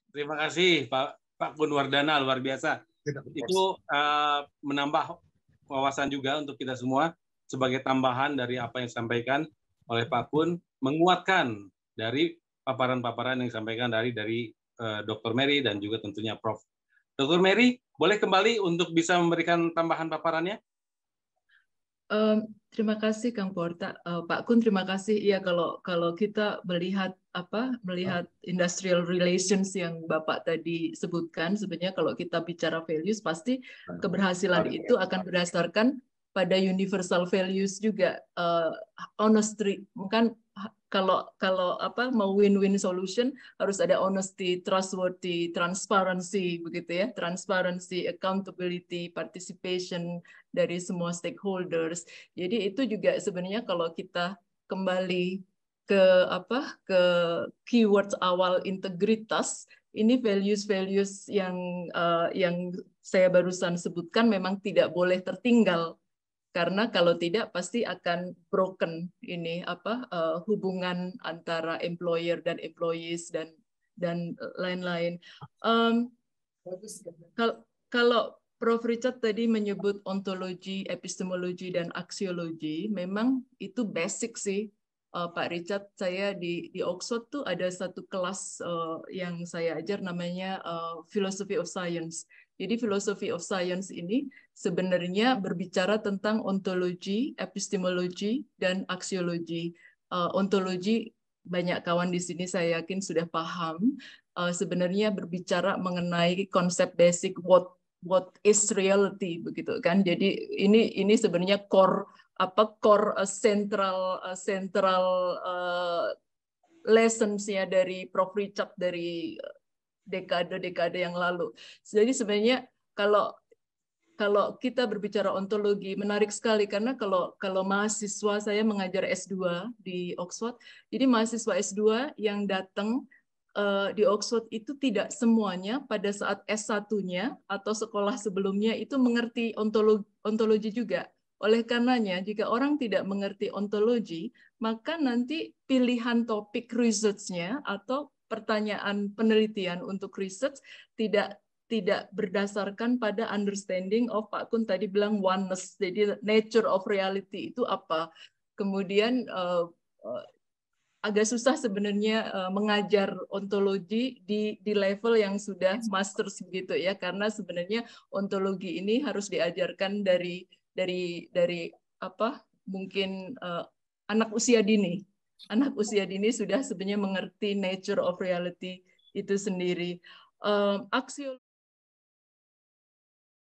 Terima kasih Pak Gunwardana, luar biasa. Itu menambah wawasan juga untuk kita semua sebagai tambahan dari apa yang disampaikan oleh Pak Kun, menguatkan dari paparan-paparan yang disampaikan dari Dr. Mary dan juga tentunya Prof. Dr. Mary, boleh kembali untuk bisa memberikan tambahan paparannya? Terima kasih Kang Porta. Pak Kun, terima kasih. Iya, kalau kita melihat industrial relations yang Bapak tadi sebutkan, sebenarnya kalau kita bicara values, pasti keberhasilan itu akan berdasarkan pada universal values juga. Honesty, kan kalau mau win-win solution harus ada honesty, trustworthy, transparency, begitu ya, transparency, accountability, participation dari semua stakeholders. Jadi itu juga sebenarnya kalau kita kembali ke ke keywords awal integritas, ini values-values yang saya barusan sebutkan memang tidak boleh tertinggal, karena kalau tidak pasti akan broken ini hubungan antara employer dan employees dan lain-lain. Kalau Prof. Richard tadi menyebut ontologi, epistemologi, dan aksiologi, memang itu basic sih, Pak Richard. Saya di Oxford tuh ada satu kelas yang saya ajar namanya Philosophy of Science. Jadi Philosophy of Science ini sebenarnya berbicara tentang ontologi, epistemologi, dan aksiologi. Ontologi, banyak kawan di sini saya yakin sudah paham, sebenarnya berbicara mengenai konsep basic what is reality, begitu kan. Jadi ini sebenarnya core central lessons-nya dari Prof. Richard dari dekade-dekade yang lalu. Jadi sebenarnya kalau kita berbicara ontologi, menarik sekali karena kalau mahasiswa, saya mengajar S2 di Oxford, jadi mahasiswa S2 yang datang di Oxford itu tidak semuanya pada saat S1-nya atau sekolah sebelumnya itu mengerti ontologi juga. Oleh karenanya, jika orang tidak mengerti ontologi, maka nanti pilihan topik research-nya atau pertanyaan penelitian untuk research tidak berdasarkan pada understanding of, Pak Kun tadi bilang, oneness. Jadi nature of reality itu apa. Kemudian agak susah sebenarnya mengajar ontologi di level yang sudah masters begitu ya, karena sebenarnya ontologi ini harus diajarkan dari mungkin anak usia dini. Anak usia dini sudah sebenarnya mengerti nature of reality itu sendiri. Aksiologi